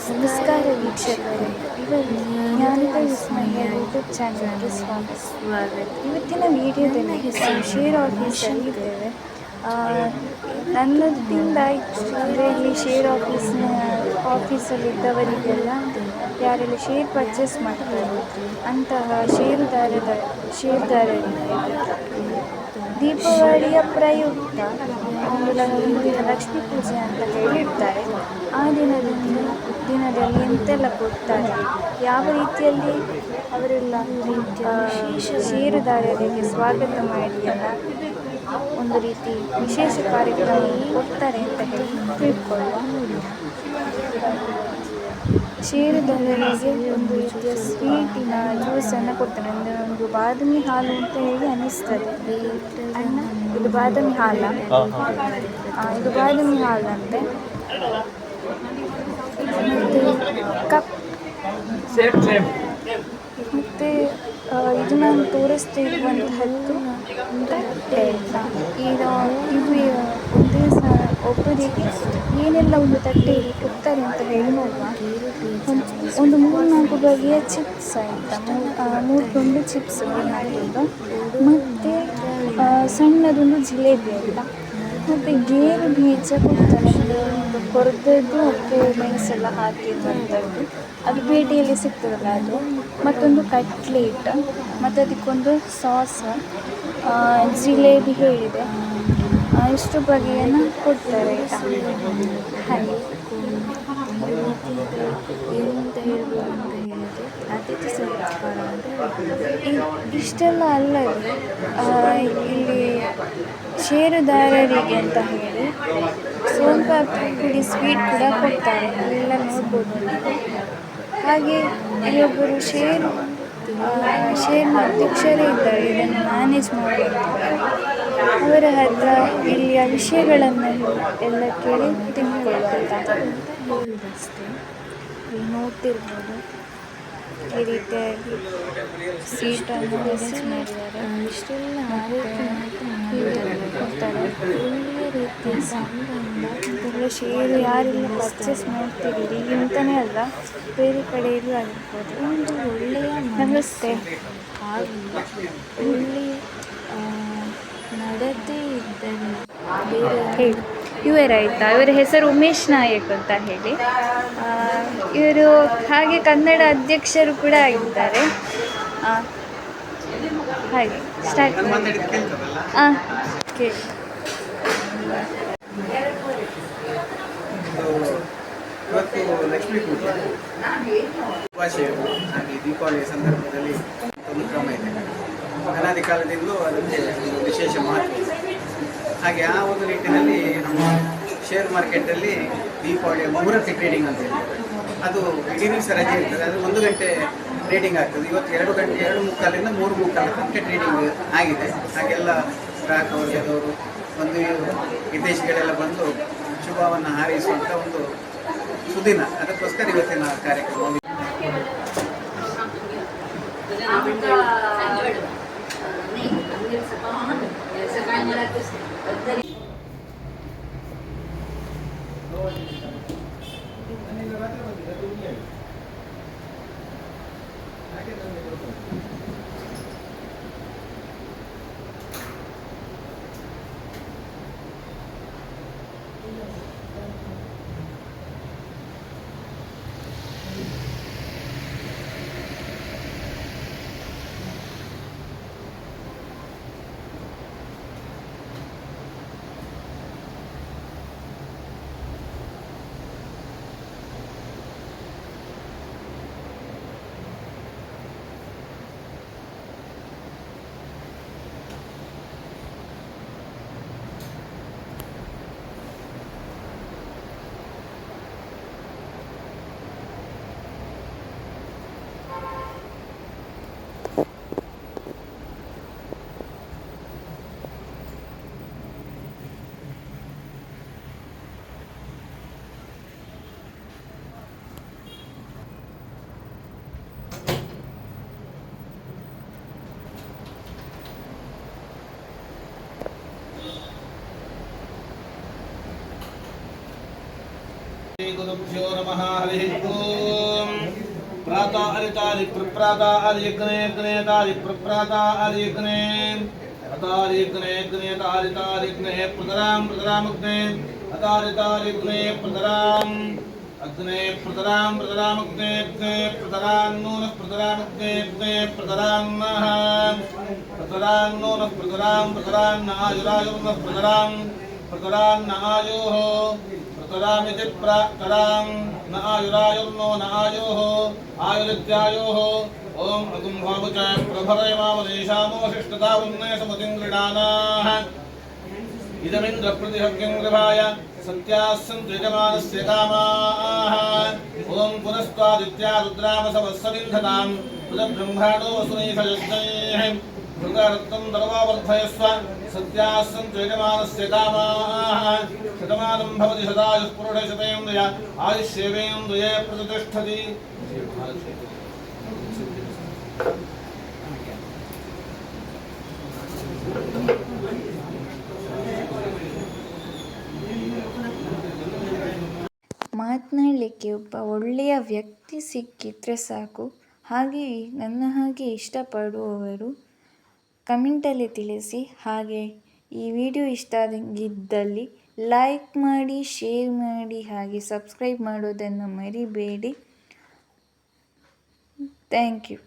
ನಮಸ್ಕಾರ ವೀಕ್ಷಕರೇ, ಜ್ಞಾನದ ವಿಸ್ಮಯ ಯೂಟ್ಯೂಬ್ ಚಾನಲ್ಗೆ ಸ್ವಾಗತ. ಇವತ್ತಿನ ವಿಡಿಯೋದಲ್ಲಿ ಶೇರ್ ಆಫೀಸಲ್ಲಿ ಇದ್ದೇವೆ. ನನ್ನದಿಂದ ಅಂದರೆ ಈ ಶೇರ್ ಆಫೀಸಲ್ಲಿದ್ದವರಿಗೆಲ್ಲ ಯಾರೆಲ್ಲ ಶೇರ್ ಪರ್ಚೇಸ್ ಮಾಡ್ತಾರೆ ಅಂತಹ ಷೇರುದಾರರಿಗೆ ದೀಪಾವಳಿಯ ಪ್ರಯುಕ್ತ ಒಂದು ಲಕ್ಷ್ಮೀ ಪೂಜೆ ಅಂತ ಹೇಳಿರ್ತಾರೆ. ಆ ದಿನದಲ್ಲಿ ಎಂತೆಲ್ಲ ಕೊಡ್ತಾರೆ, ಯಾವ ರೀತಿಯಲ್ಲಿ ಅವರೆಲ್ಲ ಷೇರುದಾರರಿಗೆ ಸ್ವಾಗತ ಮಾಡಿ ಎಲ್ಲ ಒಂದು ರೀತಿ ವಿಶೇಷ ಕಾರ್ಯಕ್ರಮ ಕೊಡ್ತಾರೆ ಅಂತ ಹೇಳಿ ತಿಳ್ಕೊಳ್ಳುವ. ಷೇರುದಾರರಿಗೆ ಒಂದು ರೀತಿಯ ಸ್ವೀಟಿನ ಜ್ಯೂಸನ್ನು ಕೊಡ್ತಾರೆ. ಅಂದರೆ ಒಂದು ಬಾದಾಮಿ ಹಾಲು ಅಂತ ಹೇಳಿ ಅನ್ನಿಸ್ತದೆ. ಅಣ್ಣ, ಇದು ಬಾದಾಮಿ ಹಾಲ? ಇದು ಬಾದಾಮಿ ಹಾಲಂತೆ. ಕಪ್ ಮತ್ತು ಇದು ನಾನು ತೋರಿಸ್ತಾ ಇರುವಂತಹದ್ದು ತಟ್ಟೆ. ಇದು ಒಂದೇ ಒಬ್ಬರಿಗೆ ಏನೆಲ್ಲ ಒಂದು ತಟ್ಟೆಯಲ್ಲಿ ಕೊಡ್ತಾರೆ ಅಂತ ಹೇಳಿ ನೋಡುವ. ಒಂದು 3-4 ಬಗೆಯ ಚಿಪ್ಸ್ ಆಯಿತಾ, 3 ತುಂಡು ಚಿಪ್ಸ್ ಹಾಕಿದ್ದು, ಮತ್ತು ಸಣ್ಣದೊಂದು ಜಿಲೇಬಿ ಆಯಿತಾ, ಮತ್ತು ಗೇರು ಬೀಜ ಕೊಡ್ತಾರೆ. ಒಂದು ಕೊರದದ್ದು ಮತ್ತು ಮೆಣಸೆಲ್ಲ ಹಾಕಿರುವಂಥದ್ದು, ಅದು ಪೇಟೆಯಲ್ಲಿ ಸಿಗ್ತದಲ್ಲ ಅದು. ಮತ್ತೊಂದು ಕಟ್ಲೇಟ್, ಮತ್ತು ಅದಕ್ಕೊಂದು ಸಾಸ್, ಜಿಲೇಬಿ ಹೇಳಿದೆ. ಇಷ್ಟು ಬಗೆಯನ್ನು ಕೊಡ್ತಾರೆ ಆಯಿತಾ. ಹಾಗೆ ಏನಂತ ಹೇಳ್ಬೋದು ಅಂತ ಹೇಳಿದರೆ ಅತಿಥಿ ಸತ್ಕಾರ ಅಂತ ಹೇಳ್ಬೋದು. ಇಷ್ಟೆಲ್ಲ ಅಲ್ಲದೆ ಇಲ್ಲಿ ಷೇರುದಾರರಿಗೆ ಅಂತ ಹೇಳಿ ಸೋನ್ ಪಾಪಡಿ ಸ್ವೀಟ್ ಕೂಡ ಕೊಡ್ತಾರೆ, ಅಲ್ಲೆಲ್ಲ ನೋಡ್ಬೋದು ನೀವು. ಹಾಗೆ ಇಲ್ಲೊಬ್ಬರು ಶೇರ್ನ ಅಧ್ಯಕ್ಷರೇ ಇದ್ದಾರೆ, ಇದನ್ನು ಮ್ಯಾನೇಜ್ ಮಾಡುವಂಥದ್ದು. ಅವರ ಹತ್ರ ಇಲ್ಲಿಯ ವಿಷಯಗಳನ್ನು ಎಲ್ಲ ಕೇಳಿ ತಿಳ್ಕೊಳ್ಳುವಂತ ಹೇಳುವುದಷ್ಟೇ. ಇಲ್ಲಿ ನೋಡ್ತಿರ್ಬೋದು ಈ ರೀತಿಯಾಗಿ ಸೀಟನ್ನು ಅರೇಂಜ್ ಮಾಡಿದ್ದಾರೆ. ಇಷ್ಟೆಲ್ಲ ಕೊಡ್ತಾರೆ. ಒಳ್ಳೆಯ ರೀತಿಯ ಸಂಬಂಧ ಎಲ್ಲ ಷೇರು ಯಾರೆಲ್ಲ ಪರ್ಚೇಸ್ ಮಾಡ್ತಿದ್ದೀರಿ, ಇಂತಲೇ ಅಲ್ಲ ಬೇರೆ ಕಡೆಯಲ್ಲೂ ಆಗಿರ್ಬೋದು. ಒಂದು ಒಳ್ಳೆಯ ನಮಸ್ತೆ ಹಾಗೂ ಒಳ್ಳೆಯ ನಡತೆ ಇದ್ದರೆ ಬೇರೆ ಹೇಳಿ. ಇವರಾಯಿತಾ, ಇವರ ಹೆಸರು ಉಮೇಶ್ ನಾಯಕ್ ಅಂತ ಹೇಳಿ. ಇವರು ಹಾಗೆ ಕನ್ನಡ ಅಧ್ಯಕ್ಷರು ಕೂಡ ಆಗಿದ್ದಾರೆ. ಹಾಗೆ ಸ್ಟಾರ್ಟ್ ಕೇಳಿ. ಇವತ್ತು ಲಕ್ಷ್ಮೀ ಪೂಜೆ ಶುಭಾಶಯಗಳು. ಹಾಗೆ ದೀಪಾವಳಿಯ ಸಂದರ್ಭದಲ್ಲಿ ಒಂದು ಕ್ರಮ ಇದೆ, ಅನಾದಿ ಕಾಲದಿಂದಲೂ ಅದಕ್ಕೆ ಒಂದು ವಿಶೇಷ ಮಹತ್ವ ಇದೆ. ಹಾಗೆ ಆ ಒಂದು ನಿಟ್ಟಿನಲ್ಲಿ ನಮ್ಮ ಶೇರ್ ಮಾರ್ಕೆಟಲ್ಲಿ ದೀಪಾವಳಿಯ ಮುಹೂರ್ತ ಟ್ರೇಡಿಂಗ್ ಅಂತ ಹೇಳಿ ಅದು ಇಡೀ ದಿವಸ ರಜೆ ಇರ್ತದೆ. ಅದು 1 ಗಂಟೆ ಟ್ರೇಡಿಂಗ್ ಆಗ್ತದೆ. ಇವತ್ತು 2 ಗಂಟೆ 2:45ರಿಂದ 3:45 ತನಕ ಟ್ರೇಡಿಂಗ್ ಆಗಿದೆ. ಹಾಗೆಲ್ಲ ಗ್ರಾಹಕ ವರ್ಗದವರು ಒಂದು ವಿದೇಶಿಗಳೆಲ್ಲ ಬಂದು ಶುಭವನ್ನು ಹಾರೈಸುವಂಥ ಒಂದು ಸುದಿನ. ಅದಕ್ಕೋಸ್ಕರ ಇವತ್ತಿನ ಕಾರ್ಯಕ್ರಮ. गुरुभ्यो नमः हरिः ओम् प्रातः हरितारि प्रप्रातः हरियग्ने ग्ने तारि प्रप्रातः हरियग्ने अतारिग्ने ग्ने तारितारिग्ने प्रतरामग्ने अतारितारिग्ने प्रतराम् अग्ने प्रतरामग्ने अग्ने प्रतरान्नूनः प्रतरामग्ने अग्ने प्रतरान्नः प्रतरान्नूनः प्रतरान्नायुरायुर्नः प्रतरान्नायोः प्रतरामिति प्रतरां न आयुरायुर्नो न आयोः आयुरित्यायोः ॐ अगुम्भावच प्रभरयमामदेशामोशिष्टतावन्ने समुतिं गृणानाः इदमिन्द्रप्रतिहव्यं गृहाय सत्याः सन्तु यजमानस्य कामाः ॐ पुनस्त्वादित्या रुद्रामसवस्सविन्धतां बुधब्रह्माणो वसुनैषयज्ञैः भृगरत्नं दर्वावर्धयस्व सत्याः सन्तु यजमानस्य कामाः शतमानं भवति शतायुः पुरुषे शतेन्द्रिय आयुष्येवेन्द्रिये प्रतिष्ठति ಮಾತನಾಡಲಿಕ್ಕೆ ಒಬ್ಬ ಒಳ್ಳೆಯ ವ್ಯಕ್ತಿ ಸಿಕ್ಕಿದ್ರೆ ಸಾಕು. ಹಾಗೆಯೇ ನನ್ನ ಹಾಗೆ ಇಷ್ಟಪಡುವವರು ಕಮೆಂಟಲ್ಲಿ ತಿಳಿಸಿ. ಹಾಗೆ ಈ ವಿಡಿಯೋ ಇಷ್ಟ ಆಗಿದ್ದಲ್ಲಿ ಲೈಕ್ ಮಾಡಿ, ಶೇರ್ ಮಾಡಿ, ಹಾಗೆ ಸಬ್ಸ್ಕ್ರೈಬ್ ಮಾಡೋದನ್ನು ಮರಿಬೇಡಿ. Thank you.